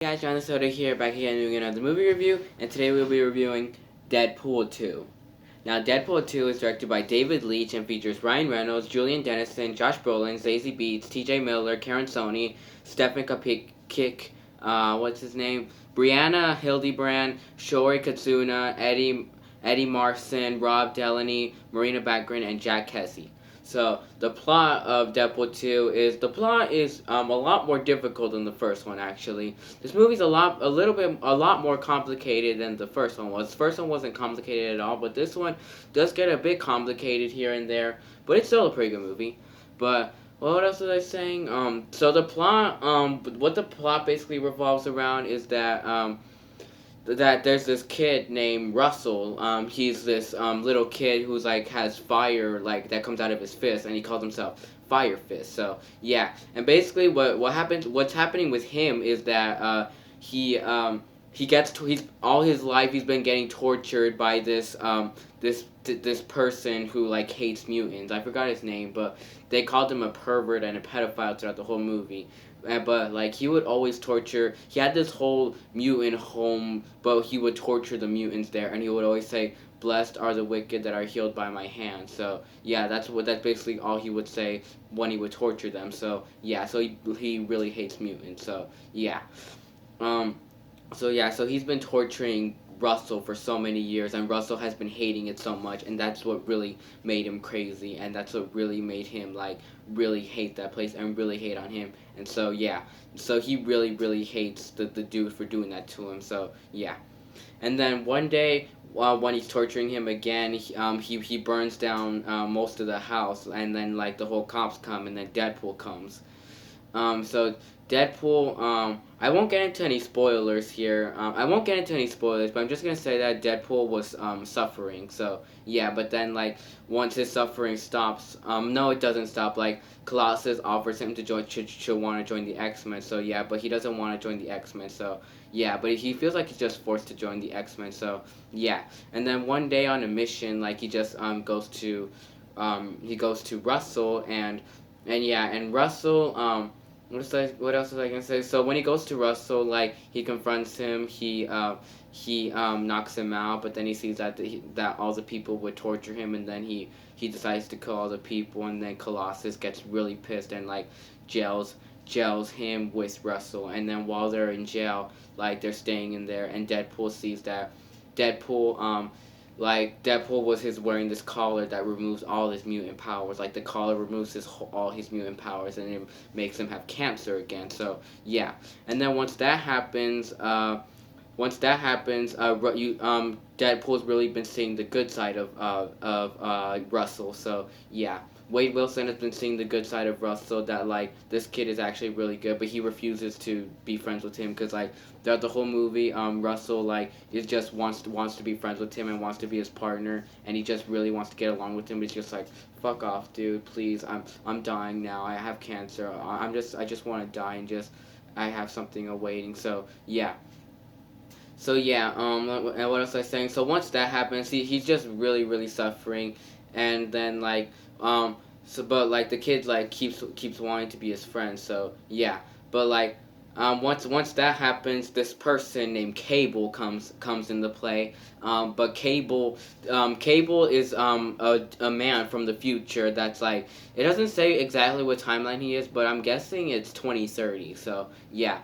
Hey guys, John Soda here, back again doing another movie review, and today we'll be reviewing Deadpool 2. Now, Deadpool 2 is directed by David Leitch and features Ryan Reynolds, Julian Dennison, Josh Brolin, Zazie Beetz, TJ Miller, Karen Sony, Stephen Kapik, what's his name? Brianna Hildebrand, Shori Katsuna, Eddie Marson, Rob Delaney, Marina Baccarin, and Jack Kesey. So the plot of Deadpool 2 is a lot more difficult than the first one actually. This movie's a lot more complicated than the first one was. The first one wasn't complicated at all, but this one does get a bit complicated here and there, but it's still a pretty good movie. But what else was I saying? So the plot, what the plot basically revolves around is that there's this kid named Russell. He's this little kid who's like has fire like that comes out of his fist, and he calls himself Fire Fist. So yeah, and basically what's happening with him is that he's all his life he's been getting tortured by this person who like hates mutants. I forgot his name, but they called him a pervert and a pedophile throughout the whole movie. But like he would always torture. He had this whole mutant home, but he would torture the mutants there, and he would always say, "Blessed are the wicked that are healed by my hand." So yeah, that's basically all he would say when he would torture them. So yeah, so he really hates mutants. So yeah, um, so he's been torturing Russell for so many years, and Russell has been hating it so much, and that's what really made him crazy, and that's what really made him like really hate that place and really hate on him. And so yeah, so he really hates the dude for doing that to him. So yeah, and then one day. When he's torturing him again, he burns down most of the house, and then like the whole cops come, and then Deadpool comes. So Deadpool, I won't get into any spoilers here. I won't get into any spoilers, but I'm just gonna say that Deadpool was suffering. So yeah, but then like once his suffering stops, no, it doesn't stop. Like Colossus offers him to join, to want to join the X-Men. So yeah, but he doesn't want to join the X-Men. So yeah, but he feels like he's just forced to join the X-Men. So yeah, and then one day on a mission, like he just goes to Russell and yeah, and Russell what else was I gonna say? So when he goes to Russell, like he confronts him, he knocks him out, but then he sees that all the people would torture him, and then he decides to kill all the people, and then Colossus gets really pissed and like jails jails him with Russell, and then while they're in jail, like they're staying in there, and Deadpool sees that Deadpool Deadpool was his wearing this collar that removes all his mutant powers. Like the collar removes all his mutant powers, and it makes him have cancer again. So yeah, and then once that happens, Deadpool's really been seeing the good side of Russell. So yeah, Wade Wilson has been seeing the good side of Russell. That like this kid is actually really good, but he refuses to be friends with him because like throughout the whole movie, Russell like is just wants to be friends with him and wants to be his partner, and he just really wants to get along with him. But he's just like, fuck off, dude. Please, I'm dying now. I have cancer. I just want to die and just I have something awaiting. So yeah. So yeah, and what else was I saying? So once that happens, he's just really suffering, and then but like the kid like keeps wanting to be his friend. So yeah, but like, once that happens, this person named Cable comes into play. But Cable is a man from the future that's like it doesn't say exactly what timeline he is, but I'm guessing it's 2030. So yeah.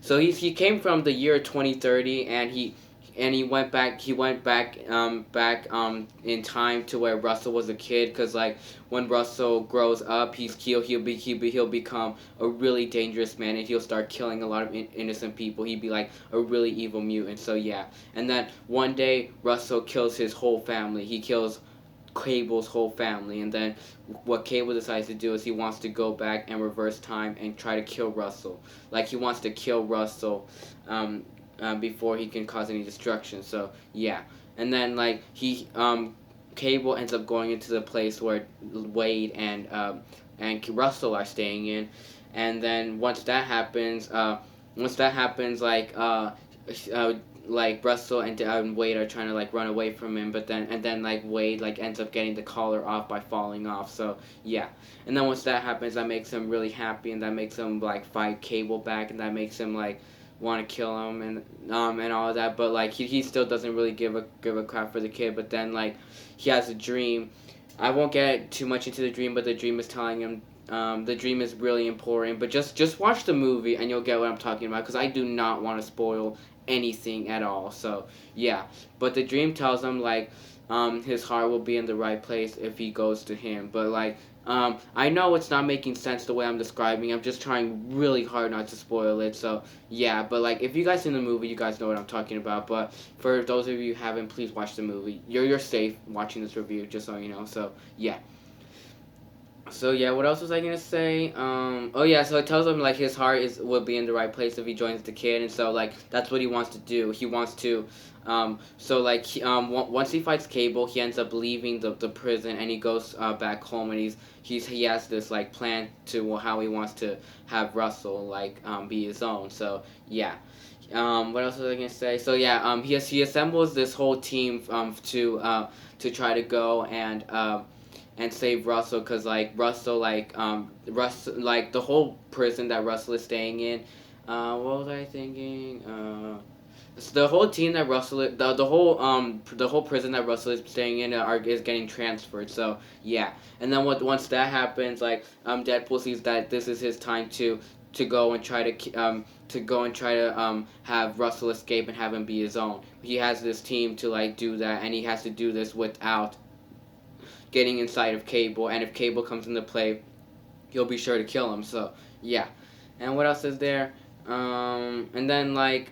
So he came from the year 2030, and he went back in time to where Russell was a kid, because like when Russell grows up, he'll become a really dangerous man, and he'll start killing a lot of innocent people. He'd be like a really evil mutant. So yeah, and then one day Russell kills his whole family. He kills Cable's whole family, and then what Cable decides to do is he wants to go back and reverse time and try to kill Russell. Like he wants to kill Russell before he can cause any destruction. So yeah, and then like Cable ends up going into the place where Wade and Russell are staying in, and then once that happens, like Russell and Wade are trying to like run away from him, but then like Wade like ends up getting the collar off by falling off. So yeah, and then once that happens, that makes him really happy, and that makes him like fight Cable back, and that makes him like want to kill him and all of that, but like he still doesn't really give a crap for the kid. But then like he has a dream. I won't get too much into the dream, but the dream is telling him the dream is really important. But just watch the movie and you'll get what I'm talking about, because I do not want to spoil anything at all. So yeah, but the dream tells him like his heart will be in the right place if he goes to him. But like I know it's not making sense the way I'm describing. I'm just trying really hard not to spoil it. So yeah, but like if you guys seen the movie, you guys know what I'm talking about. But for those of you who haven't, please watch the movie. You're safe watching this review, just so you know. So yeah. So yeah, what else was I gonna say? Oh yeah, so it tells him like his heart is will be in the right place if he joins the kid, and so like that's what he wants to do. He wants to, so like once he fights Cable, he ends up leaving the prison and he goes back home, and he has this like plan to how he wants to have Russell like be his own. So yeah. What else was I gonna say? So yeah, he assembles this whole team to try to go and save Russell, because like Russell like the whole prison that Russell is staying in. What was I thinking? So the whole team that the whole prison that Russell is staying in is getting transferred. So yeah, and then once that happens, like Deadpool sees that this is his time to go and try to have Russell escape and have him be his own. He has this team to like do that, and he has to do this without getting inside of Cable, and if Cable comes into play, he'll be sure to kill him. So yeah, and what else is there? And then like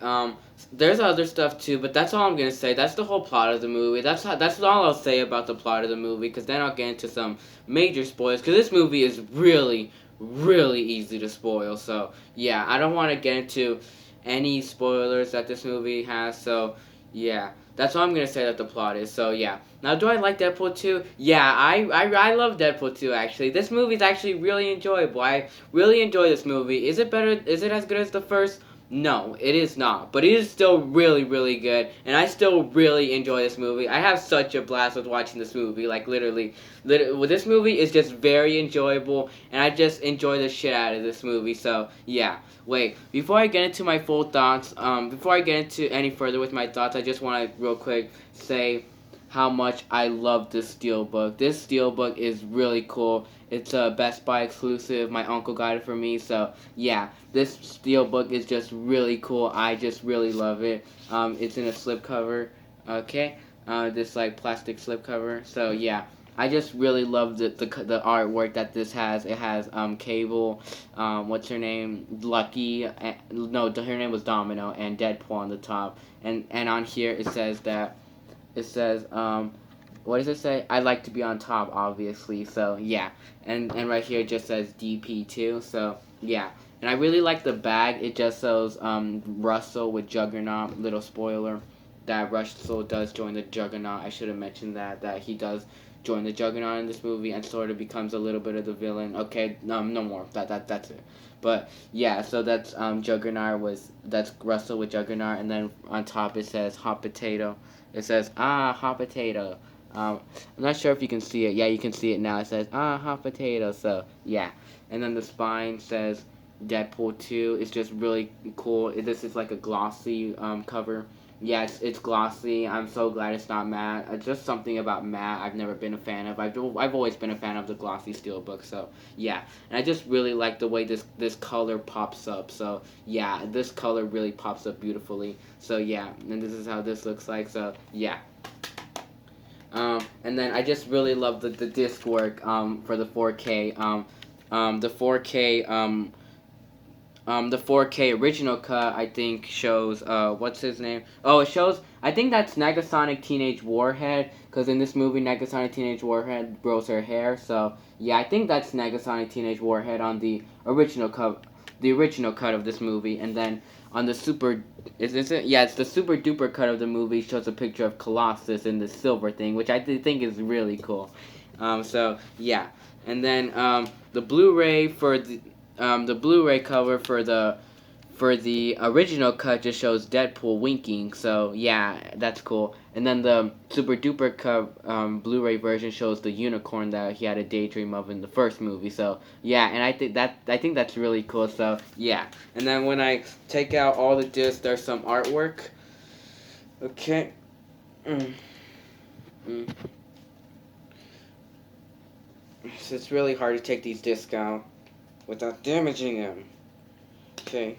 there's other stuff too, but that's all I'm gonna say. That's the whole plot of the movie. That's all I'll say about the plot of the movie, because then I'll get into some major spoilers. Because this movie is really easy to spoil. So yeah, I don't want to get into any spoilers that this movie has. So yeah, that's all I'm gonna say that the plot is. So yeah. Now, do I like Deadpool 2? Yeah, I love Deadpool 2, actually. This movie is actually really enjoyable. I really enjoy this movie. Is it better? Is it as good as the first? No, it is not. But it is still really good. And I still really enjoy this movie. I have such a blast with watching this movie. Like, literally this movie is just very enjoyable. And I just enjoy the shit out of this movie. So, yeah. Wait, before I get into my full thoughts, before I get into any further with my thoughts, I just want to real quick say how much I love this steelbook. This steelbook is really cool. It's a Best Buy exclusive. My uncle got it for me. So yeah, this steelbook is just really cool. I just really love it. It's in a slipcover. Okay, this like plastic slipcover. So yeah. I just really love the artwork that this has. It has Cable, what's her name, Lucky, no, her name was Domino, and Deadpool on the top, and on here it says, what does it say? I like to be on top, obviously. So yeah, and right here it just says DP2. So yeah, and I really like the bag. It just shows Russell with Juggernaut. Little spoiler, that Russell does join the Juggernaut. I should have mentioned that he does join the Juggernaut in this movie and sort of becomes a little bit of the villain. Okay, no more. That's it. But yeah, so that's that's Russell with Juggernaut, and then on top it says hot potato. It says, hot potato. I'm not sure if you can see it. Yeah, you can see it now. It says, hot potato. So, yeah. And then the spine says Deadpool 2. It's just really cool. This is like a glossy cover. Yeah, it's glossy. I'm so glad it's not matte. It's just something about matte I've never been a fan of. I've always been a fan of the glossy steelbook. So yeah, and I just really like the way this color pops up. So yeah, this color really pops up beautifully. So yeah, and this is how this looks like. So yeah. And then I just really love the disc work for the 4K. The 4K the 4K original cut, I think, shows, what's his name? Oh, it shows, I think that's Negasonic Teenage Warhead, because in this movie, Negasonic Teenage Warhead grows her hair, so, yeah, I think that's Negasonic Teenage Warhead on the original cut of this movie, and then on the super, is this it? Yeah, it's the Super Duper cut of the movie, shows a picture of Colossus in the silver thing, which I think is really cool. So, yeah, and then, the Blu-ray cover for the original cut just shows Deadpool winking. So yeah, that's cool. And then the Super Duper cut Blu-ray version shows the unicorn that he had a daydream of in the first movie. So yeah, and I think that's really cool. So yeah, and then when I take out all the discs, there's some artwork. Okay. Mm. Mm. So it's really hard to take these discs out without damaging them. Okay.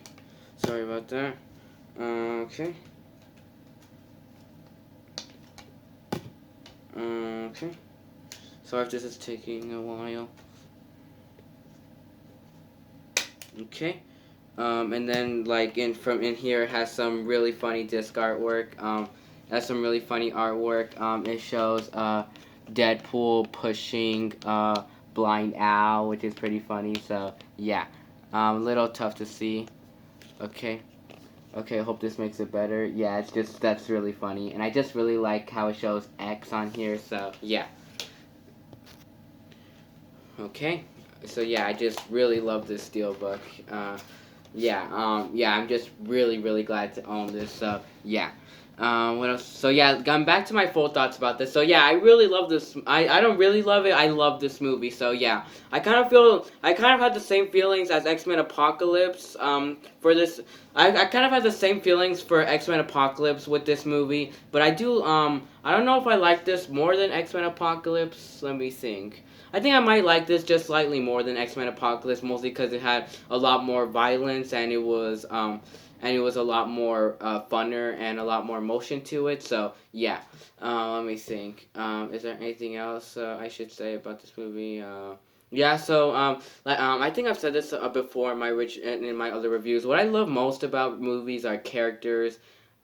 Sorry about that. Okay. Okay. Sorry if this is taking a while. Okay. And then like in here it has some really funny disc artwork. It has some really funny artwork. It shows Deadpool pushing Blind Owl, which is pretty funny. So yeah, a little tough to see. Okay. Okay, I hope this makes it better. Yeah, it's just, that's really funny. And I just really like how it shows X on here, so yeah. Okay, so yeah, I just really love this steelbook. Yeah, I'm just really, really glad to own this, so yeah. What else? So yeah, going back to my full thoughts about this. So yeah, I really love this. I don't really love it. I love this movie. So yeah, I kind of had the same feelings as X-Men Apocalypse. For this, I kind of had the same feelings for X-Men Apocalypse with this movie. But I don't know if I like this more than X-Men Apocalypse. Let me think. I think I might like this just slightly more than X-Men Apocalypse, mostly because it had a lot more violence and it was a lot more funner and a lot more emotion to it. So yeah, let me think. Is there anything else I should say about this movie? Yeah, so I think I've said this before in in my other reviews. What I love most about movies are characters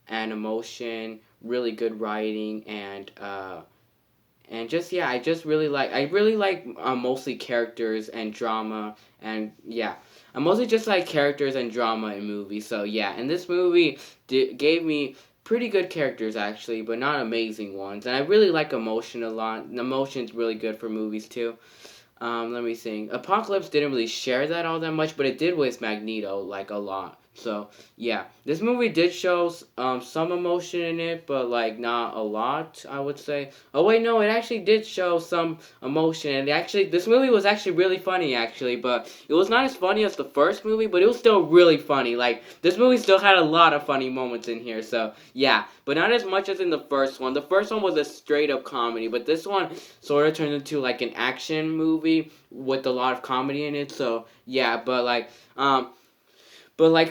and emotion, really good writing, and just yeah, I really like mostly characters and drama, and yeah, I mostly just like characters and drama in movies. So yeah, and this movie gave me pretty good characters actually, but not amazing ones. And I really like emotion a lot. Emotion's really good for movies too. Let me think. Apocalypse didn't really share that all that much, but it did with Magneto like a lot. So yeah, this movie did show some emotion in it, but like not a lot, I would say. Oh wait, no, it actually did show some emotion, and actually this movie was actually really funny actually, but it was not as funny as the first movie, but it was still really funny. Like this movie still had a lot of funny moments in here. So yeah, but not as much as in the first one. The first one was a straight up comedy, but this one sort of turned into like an action movie with a lot of comedy in it. So yeah, but like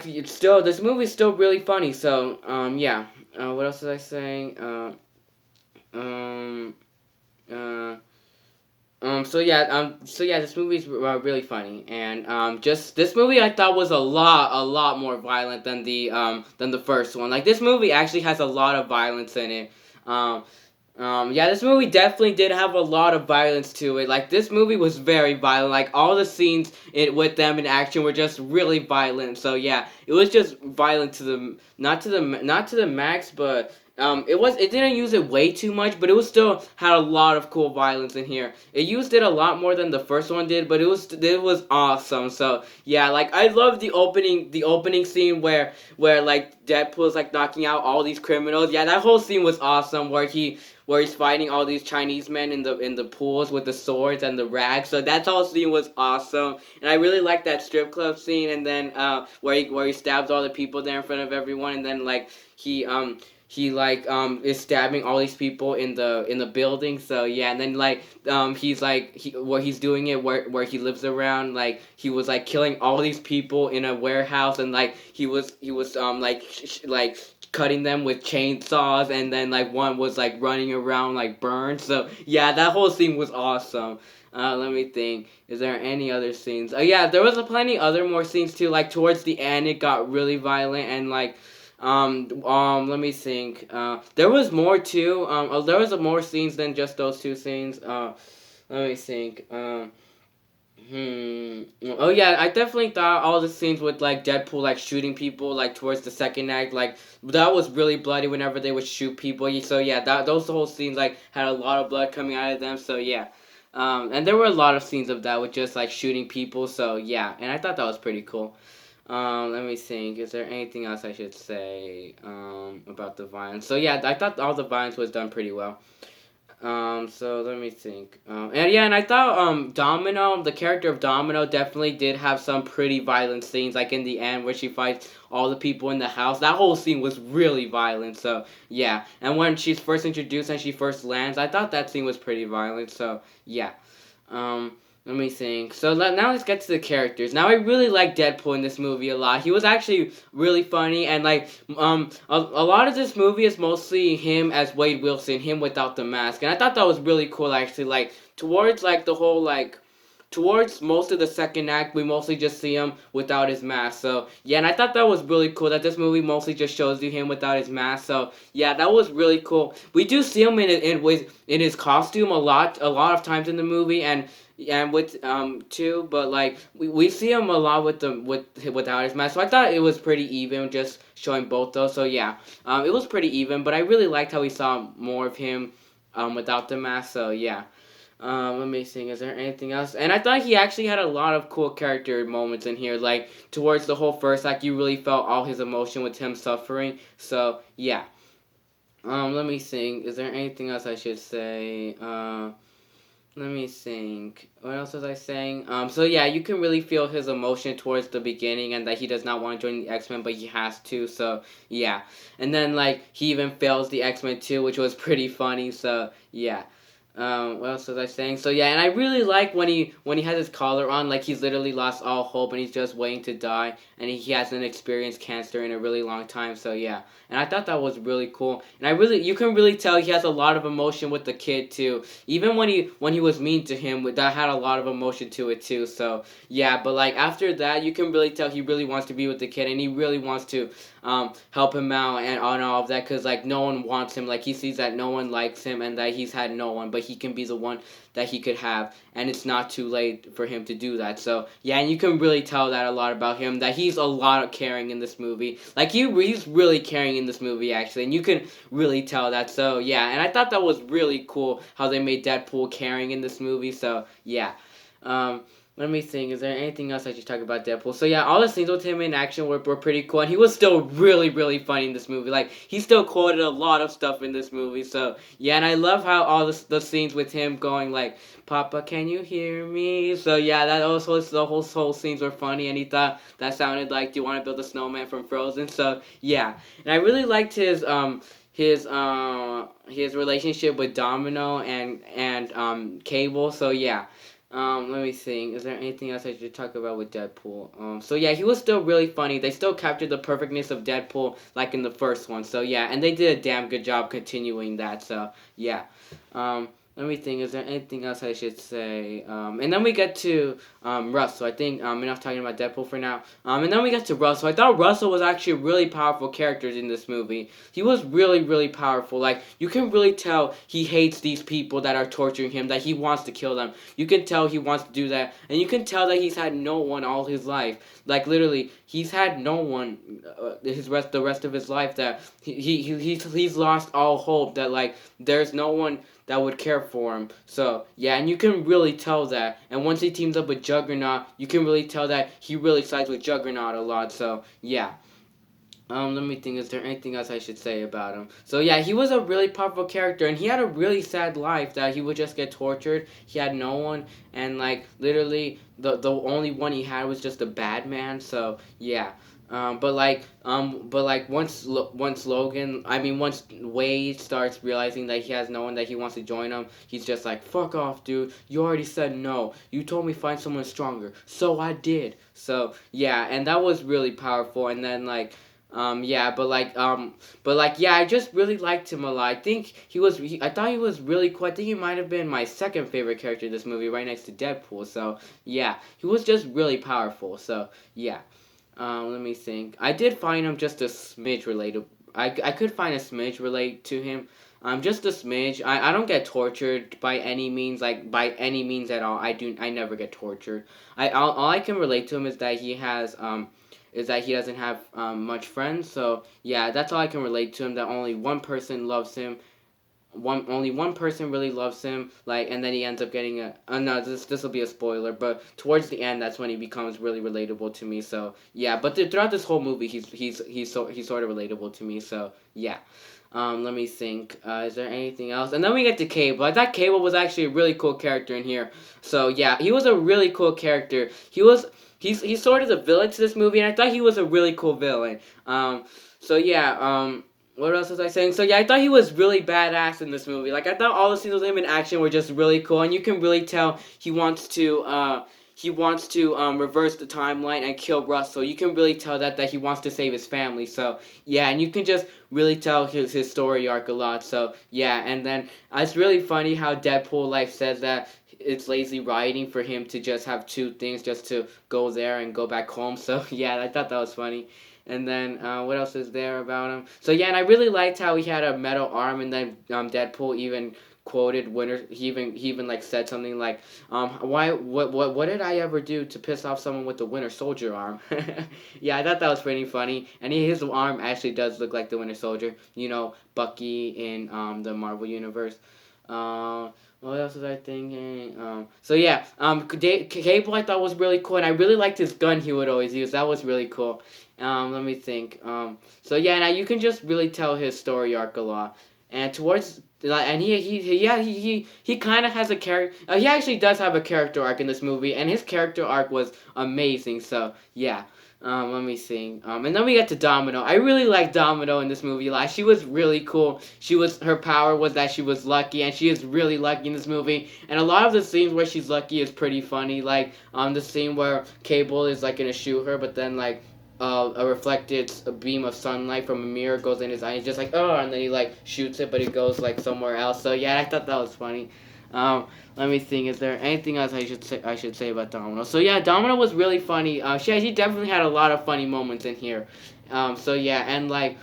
it's still this movie's still really funny. So yeah. What else was I saying? Um uh so yeah, this movie's really funny, and just this movie I thought was a lot more violent than the first one. Like this movie actually has a lot of violence in it. Um, yeah, this movie definitely did have a lot of violence to it. Like this movie was very violent. Like all the scenes with them in action were just really violent. So yeah, it was just violent to the not to the max, but it didn't use it way too much, but it was still had a lot of cool violence in here. It used it a lot more than the first one did, but it was awesome. So yeah, like I love the opening scene where like Deadpool's like knocking out all these criminals. Yeah, that whole scene was awesome where he's fighting all these Chinese men in the pools with the swords and the rags. So that whole scene was awesome, and I really liked that strip club scene. And then where he stabs all the people there in front of everyone, and then like he like is stabbing all these people in the building. So yeah, and then like he's like where he's doing it where he lives around, like he was like killing all these people in a warehouse, and like he was like cutting them with chainsaws, and then like one was like running around like burned. So yeah, that whole scene was awesome. Let me think. Is there any other scenes? Oh yeah, there was plenty other more scenes too. Like towards the end, it got really violent, and like let me think. There was more too. There was more scenes than just those two scenes. Let me think. Oh yeah, I definitely thought all the scenes with like Deadpool like shooting people like towards the second act, like that was really bloody whenever they would shoot people. So yeah, those whole scenes like had a lot of blood coming out of them. So yeah, and there were a lot of scenes of that with just like shooting people. So yeah, and I thought that was pretty cool. Let me think. Is there anything else I should say about the violence? So yeah, I thought all the violence was done pretty well. So let me think. And yeah, and I thought Domino, the character of Domino, definitely did have some pretty violent scenes, like in the end where she fights all the people in the house. That whole scene was really violent. So yeah, and when she's first introduced and she first lands, I thought that scene was pretty violent. So yeah. Um, Let me think. So now let's get to the characters. Now I really like Deadpool in this movie a lot. He was actually really funny, and like a lot of this movie is mostly him as Wade Wilson, him without the mask, and I thought that was really cool actually. Like towards like the whole like towards most of the second act, we mostly just see him without his mask. So yeah, and I thought that was really cool that this movie mostly just shows you him without his mask. So yeah, that was really cool. We do see him in his costume a lot of times in the movie, and with too, but like we see him a lot without his mask. So I thought it was pretty even, just showing both those. So yeah, it was pretty even. But I really liked how we saw more of him without the mask. So yeah. Let me think. Is there anything else? And I thought he actually had a lot of cool character moments in here. Like towards the whole first act, you really felt all his emotion with him suffering. So yeah. Let me think. Is there anything else I should say? Let me think. What else was I saying? So yeah, you can really feel his emotion towards the beginning, and that he does not want to join the X Men, but he has to. So yeah, and then like he even fails the X Men too, which was pretty funny. So yeah. What else was I saying? So yeah, and I really like when he has his collar on, like he's literally lost all hope and he's just waiting to die, and he hasn't experienced cancer in a really long time. So yeah, and I thought that was really cool, and you can really tell he has a lot of emotion with the kid too. Even when he was mean to him, that had a lot of emotion to it too. So yeah, but like after that, you can really tell he really wants to be with the kid, and he really wants to help him out and on all of that, because like no one wants him, like he sees that no one likes him and that he's had no one, but he can be the one that he could have, and it's not too late for him to do that. So yeah, and you can really tell that a lot about him, that he's a lot of caring in this movie, like he's really caring in this movie actually, and you can really tell that. So yeah, and I thought that was really cool how they made Deadpool caring in this movie. So yeah. um Let me think. Is there anything else I should talk about Deadpool? So yeah, all the scenes with him in action were pretty cool, and he was still really really funny in this movie. Like he still quoted a lot of stuff in this movie. So yeah, and I love how all the scenes with him going like, "Papa, can you hear me?" So yeah, that also the whole scenes were funny, and he thought that sounded like "Do you want to build a snowman" from Frozen? So yeah, and I really liked his relationship with Domino and Cable. So yeah. Let me think. Is there anything else I should talk about with Deadpool? So yeah, he was still really funny. They still captured the perfectness of Deadpool like in the first one. So yeah, and they did a damn good job continuing that. So yeah. Let me think. Is there anything else I should say? And then we get to Russ. So I think enough talking about Deadpool for now. And then we get to Russell. I thought Russell was actually a really powerful character in this movie. He was really, really powerful. Like you can really tell he hates these people that are torturing him. That he wants to kill them. You can tell he wants to do that, and you can tell that he's had no one all his life. Like literally, he's had no one the rest of his life. That he's lost all hope. That like there's no one that would care for him. So yeah, and you can really tell that. And once he teams up with Juggernaut, you can really tell that he really sides with Juggernaut a lot. So yeah. Let me think. Is there anything else I should say about him? So yeah, he was a really powerful character, and he had a really sad life. That he would just get tortured. He had no one, and like literally, the only one he had was just a bad man. So yeah. Once Logan, I mean, once Wade starts realizing that he has no one that he wants to join him, he's just like, "Fuck off, dude! You already said no. You told me find someone stronger, so I did." So yeah, and that was really powerful. And then yeah, yeah, I just really liked him a lot. I think I thought he was really cool. I think he might have been my second favorite character in this movie, right next to Deadpool. So yeah, he was just really powerful. So yeah. Let me think. I did find him just a smidge related. I could find a smidge relate to him. Just a smidge. I don't get tortured by any means, like by any means at all. I never get tortured. All I can relate to him is that he doesn't have much friends. So yeah, that's all I can relate to him. That only one person loves him, only one person really loves him, like, and then he ends up getting a. No, this will be a spoiler, but towards the end, that's when he becomes really relatable to me. So yeah, but throughout this whole movie, he's sort of relatable to me. So yeah. Let me think. Is there anything else? And then we get to Cable. I thought Cable was actually a really cool character in here. So yeah, he was a really cool character. He's sort of the villain to this movie, and I thought he was a really cool villain. So yeah. What else was I saying? So yeah, I thought he was really badass in this movie. Like I thought all the scenes with him in action were just really cool, and you can really tell he wants to reverse the timeline and kill Russell. You can really tell that he wants to save his family. So yeah, and you can just really tell his story arc a lot. So yeah, and then it's really funny how Deadpool like says that it's lazy writing for him to just have two things, just to go there and go back home. So yeah, I thought that was funny. And then what else is there about him? So yeah, and I really liked how he had a metal arm, and then Deadpool even quoted Winter. He even like said something like, why what did I ever do to piss off someone with the Winter Soldier arm? Yeah, I thought that was pretty funny. And his arm actually does look like the Winter Soldier. You know, Bucky in the Marvel universe. What else was I thinking? So yeah, Cable I thought was really cool, and I really liked his gun he would always use. That was really cool. Let me think. So yeah, now you can just really tell his story arc a lot, and towards and he kind of has a character. He actually does have a character arc in this movie, and his character arc was amazing. So yeah. Let me think. And then we get to Domino. I really like Domino in this movie. Like she was really cool. Her power was that she was lucky, and she is really lucky in this movie. And a lot of the scenes where she's lucky is pretty funny. Like the scene where Cable is like gonna shoot her, but then like a reflected beam of sunlight from a mirror goes in his eye. He's just like, oh, and then he like shoots it, but it goes like somewhere else. So yeah, I thought that was funny. Let me think. Is there anything else I should say about Domino? So yeah, Domino was really funny. She definitely had a lot of funny moments in here. So yeah, and like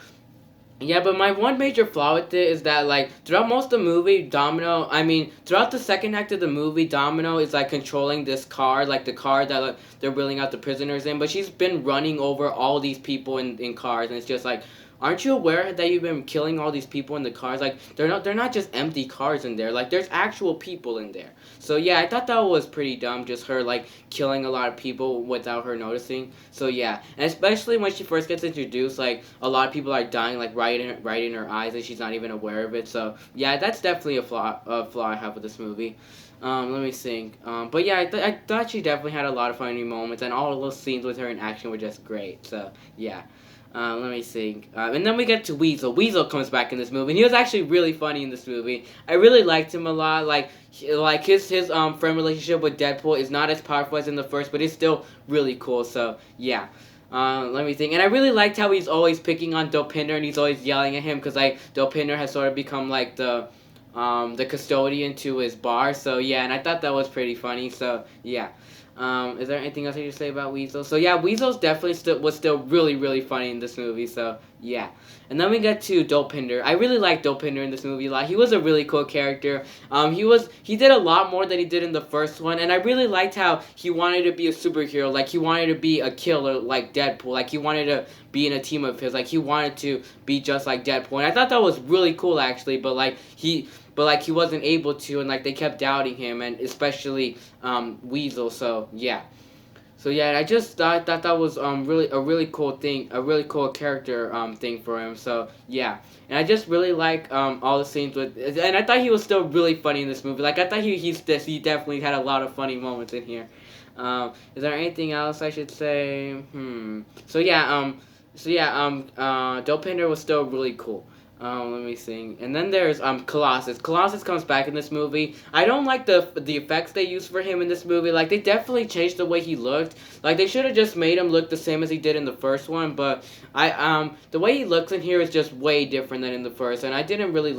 yeah, but my one major flaw with it is that like throughout most of the movie, throughout the second act of the movie, Domino is like controlling this car, like the car that like, they're wheeling out the prisoners in, but she's been running over all these people in cars, and it's just like, aren't you aware that you've been killing all these people in the cars? Like they're not just empty cars in there. Like there's actual people in there. So yeah, I thought that was pretty dumb, just her like killing a lot of people without her noticing. So yeah, and especially when she first gets introduced, like a lot of people are dying like right in her eyes, and she's not even aware of it. So yeah, that's definitely a flaw I have with this movie. Let me think. But yeah, I thought she definitely had a lot of funny moments, and all of those scenes with her in action were just great. So yeah. Let me think. And then we get to Weasel. Weasel comes back in this movie, and he was actually really funny in this movie. I really liked him a lot. Like his friend relationship with Deadpool is not as powerful as in the first, but it's still really cool. So yeah. Let me think. And I really liked how he's always picking on Dopinder, and he's always yelling at him because like Dopinder has sort of become like the custodian to his bar. So yeah, and I thought that was pretty funny. So yeah. Is there anything else I should say about Weasel? So yeah, Weasel's definitely was still really, really funny in this movie. So yeah, and then we get to Dopinder. I really like Dopinder in this movie a lot. He was a really cool character. He did a lot more than he did in the first one, and I really liked how he wanted to be a superhero. Like he wanted to be a killer like Deadpool. Like he wanted to be in a team of his. Like he wanted to be just like Deadpool, and I thought that was really cool actually. But he wasn't able to, and like they kept doubting him, and especially Weasel. So yeah. So yeah, I just thought that was really cool thing, a really cool character thing for him. So yeah, and I just really like all the scenes with, and I thought he was still really funny in this movie. Like I thought he definitely had a lot of funny moments in here. Is there anything else I should say? So yeah, Dopinder was still really cool. Let me think. And then there's Colossus. Colossus comes back in this movie. I don't like the effects they used for him in this movie. Like they definitely changed the way he looked. Like they should have just made him look the same as he did in the first one. But the way he looks in here is just way different than in the first. And I didn't really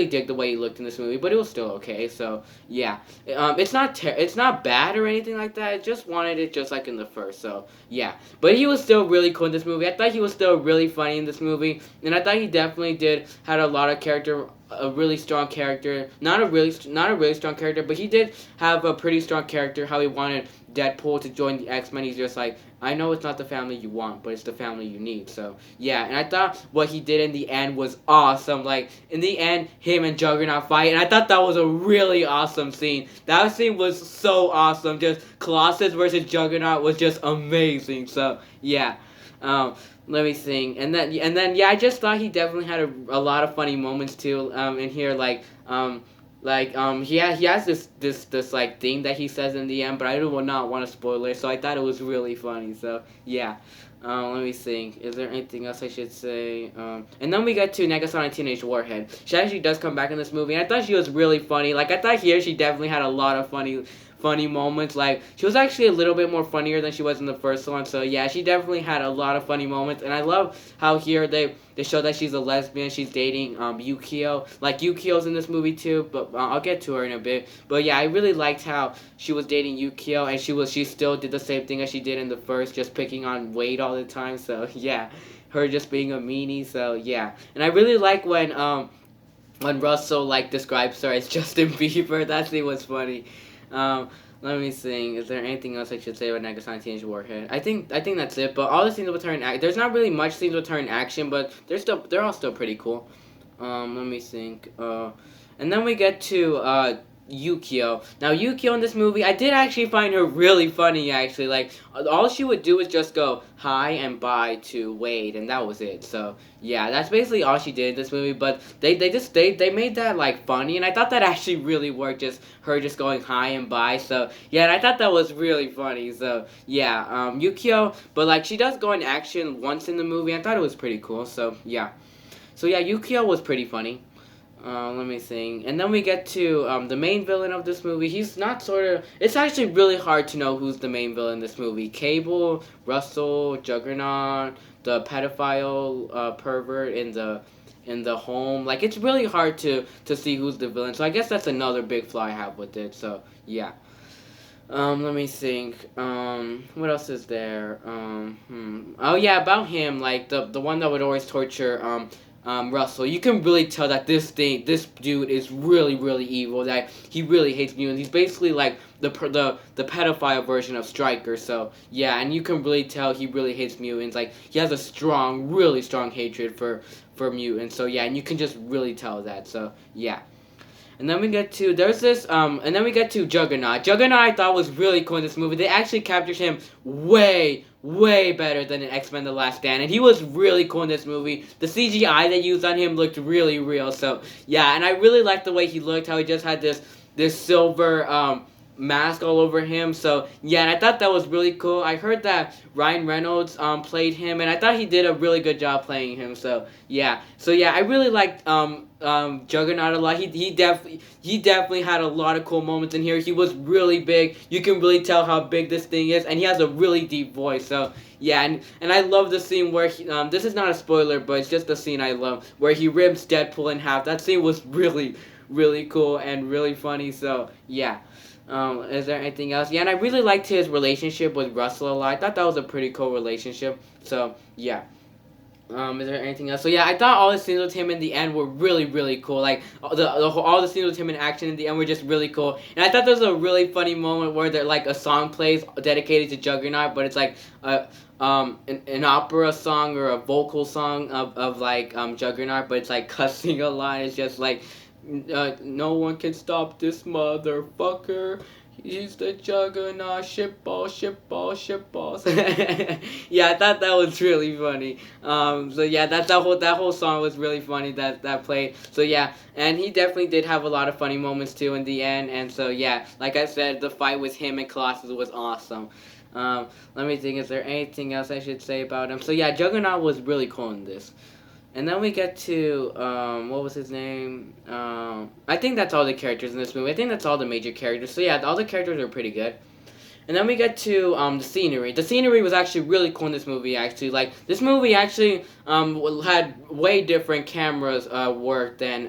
dig the way he looked in this movie. But it was still okay. So yeah, it's not bad or anything like that. I just wanted it just like in the first. So yeah, but he was still really cool in this movie. I thought he was still really funny in this movie, and I thought he definitely definitely did had a lot of character, a really strong character. Not a really strong character, but he did have a pretty strong character. How he wanted Deadpool to join the X-Men. He's just like, I know it's not the family you want, but it's the family you need. So yeah, and I thought what he did in the end was awesome. Like in the end, him and Juggernaut fight, and I thought that was a really awesome scene. That scene was so awesome. Just Colossus versus Juggernaut was just amazing. So yeah, let me think, and then yeah, I just thought he definitely had a lot of funny moments too. In here, he has this like thing that he says in the end, but I do not want to spoil it. So I thought it was really funny. So yeah, let me think. Is there anything else I should say? And then we get to Negasonic Teenage Warhead. She actually does come back in this movie, and I thought she was really funny. Like I thought here she definitely had a lot of funny moments. Like she was actually a little bit more funnier than she was in the first one. So yeah, she definitely had a lot of funny moments, and I love how here they show that she's a lesbian. She's dating Yukio. Like Yukio's in this movie too, but I'll get to her in a bit. But yeah, I really liked how she was dating Yukio, and she still did the same thing as she did in the first, just picking on Wade all the time. So yeah, her just being a meanie. So yeah, and I really like when Russell like describes her as Justin Bieber. That scene was funny. Let me think. Is there anything else I should say about Negasonic Teenage Warhead? I think that's it. But all the scenes with her in there's not really much scenes with her in action, but they're all still pretty cool. Let me think. And then we get to Yukio. Now Yukio in this movie, I did actually find her really funny. Actually, like all she would do is just go hi and bye to Wade, and that was it. So yeah, that's basically all she did in this movie. But they made that like funny, and I thought that actually really worked. Just her just going hi and bye. So yeah, and I thought that was really funny. So yeah, Yukio, but like she does go in action once in the movie. I thought it was pretty cool. So yeah, Yukio was pretty funny. Let me think. And then we get to the main villain of this movie. He's not sort of. It's actually really hard to know who's the main villain in this movie. Cable, Russell, Juggernaut, the pedophile pervert in the home. Like it's really hard to see who's the villain. So I guess that's another big flaw I have with it. So yeah. Let me think. What else is there? Oh yeah, about him. Like the one that would always torture Russell. You can really tell that this dude is really, really evil. That he really hates mutants. He's basically like the pedophile version of Stryker. So yeah, and you can really tell he really hates mutants. Like he has a really strong hatred for mutants. So yeah, and you can just really tell that. So yeah. And then we get to and then we get to Juggernaut. Juggernaut I thought was really cool in this movie. They actually captured him way better than in X-Men: The Last Stand, and he was really cool in this movie. The CGI they used on him looked really real. So yeah, and I really liked the way he looked. How he just had this silver mask all over him. So yeah, and I thought that was really cool. I heard that Ryan Reynolds played him, and I thought he did a really good job playing him. So yeah, I really liked Juggernaut a lot. He definitely had a lot of cool moments in here. He was really big. You can really tell how big this thing is, and he has a really deep voice. So yeah, and I love the scene where this is not a spoiler, but it's just the scene I love where he rips Deadpool in half. That scene was really cool and really funny. So yeah. Is there anything else? Yeah, and I really liked his relationship with Russell a lot. I thought that was a pretty cool relationship. So yeah. Is there anything else? So yeah, I thought all the scenes with him in the end were really cool. Like all the scenes with him in action in the end were just really cool. And I thought there was a really funny moment where there like a song plays dedicated to Juggernaut, but it's like an opera song or a vocal song of like Juggernaut, but it's like cussing a lot. It's just like no one can stop this motherfucker. He's the Juggernaut, shitball. Yeah, I thought that was really funny. So yeah, that whole song was really funny that played. So yeah, and he definitely did have a lot of funny moments too in the end. And so yeah, like I said, the fight with him and Colossus was awesome. Let me think. Is there anything else I should say about him? So yeah, Juggernaut was really cool in this. And then we get to, what was his name? I think that's all the characters in this movie. I think that's all the major characters. So yeah, all the characters are pretty good. And then we get to the scenery. The scenery was actually really cool in this movie. Actually, like this movie actually had way different cameras work than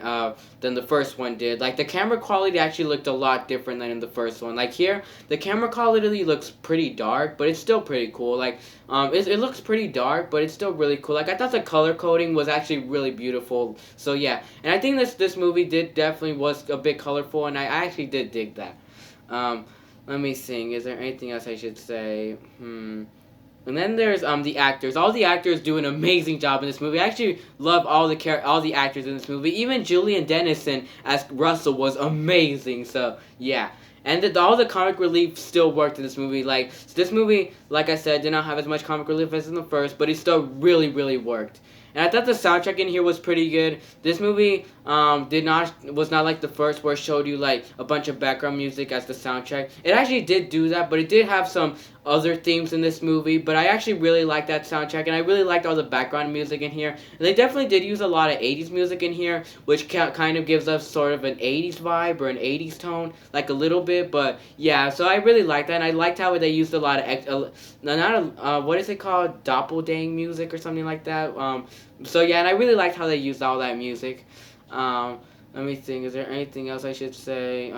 the first one did. Like the camera quality actually looked a lot different than in the first one. Like here, the camera quality looks pretty dark, but it's still pretty cool. Like it looks pretty dark, but it's still really cool. Like I thought the color coding was actually really beautiful. So yeah, and I think this movie did definitely was a bit colorful, and I actually did dig that. Let me think. Is there anything else I should say? And then there's the actors. All the actors do an amazing job in this movie. I actually love all the actors in this movie. Even Julian Dennison as Russell was amazing. So yeah. And all the comic relief still worked in this movie. Like this movie, like I said, did not have as much comic relief as in the first, but it still really, really worked. And I thought the soundtrack in here was pretty good. This movie was not like the first where it showed you like a bunch of background music as the soundtrack. It actually did do that, but it did have some other themes in this movie. But I actually really liked that soundtrack, and I really liked all the background music in here. And they definitely did use a lot of 80s music in here, which kind of gives us sort of an 80s vibe or an 80s tone, like a little bit. But yeah, so I really liked that, and I liked how they used a lot of what is it called, doppelgang music or something like that. So yeah, and I really liked how they used all that music. Let me think. Is there anything else I should say?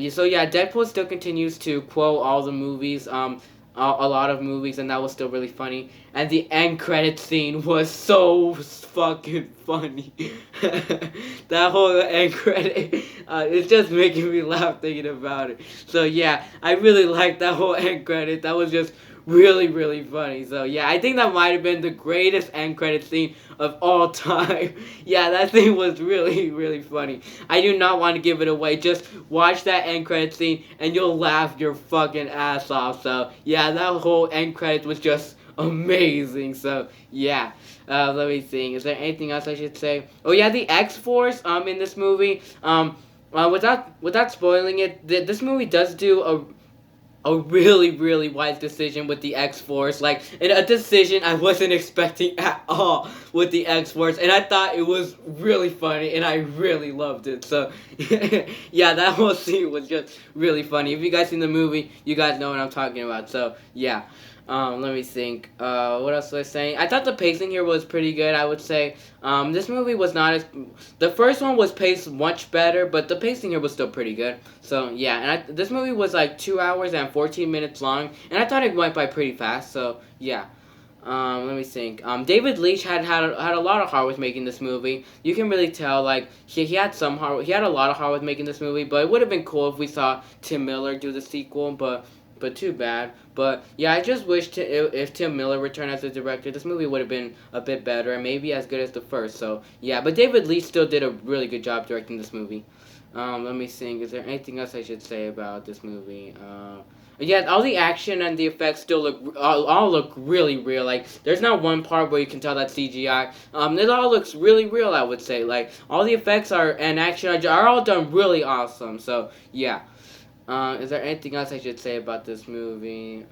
So yeah, Deadpool still continues to quote all the movies, a lot of movies, and that was still really funny. And the end credit scene was so fucking funny. That whole end credit, it's just making me laugh thinking about it. So yeah, I really liked that whole end credit. That was just really, really funny. So yeah, I think that might have been the greatest end credit scene of all time. Yeah, that scene was really, really funny. I do not want to give it away. Just watch that end credit scene and you'll laugh your fucking ass off. So yeah, that whole end credit was just amazing. So yeah, let me think. Is there anything else I should say? Oh yeah, the X-Force in this movie. Without spoiling it, this movie does do a really, really wise decision with the X-Force. Like, and a decision I wasn't expecting at all with the X-Force. And I thought it was really funny, and I really loved it. So, yeah, that whole scene was just really funny. If you guys seen the movie, you guys know what I'm talking about. So, yeah. Let me think. What else was I saying? I thought the pacing here was pretty good, I would say. This movie was not as... The first one was paced much better, but the pacing here was still pretty good. So, yeah. And this movie was like 2 hours and 14 minutes long, and I thought it went by pretty fast. So, yeah. Let me think. David Leitch had a lot of heart with making this movie. You can really tell, like, he had some heart. He had a lot of heart with making this movie, but it would have been cool if we saw Tim Miller do the sequel, but too bad. But yeah, I just wish if Tim Miller returned as the director, this movie would have been a bit better and maybe as good as the first. So yeah, but David Leitch still did a really good job directing this movie. Let me think. Is there anything else I should say about this movie? Yeah, all the action and the effects still all look really real. Like there's not one part where you can tell that's CGI. It all looks really real, I would say. Like all the effects and action are all done really awesome. So yeah. Is there anything else I should say about this movie?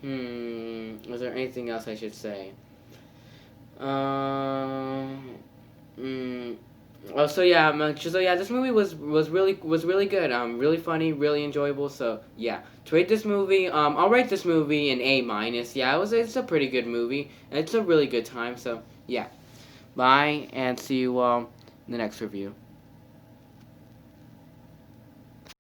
Is there anything else I should say? So yeah, this movie was really good. Really funny, really enjoyable. So yeah, to rate this movie, I'll rate this movie an A-. Yeah, it's a pretty good movie. It's a really good time. So yeah, bye and see you all in the next review.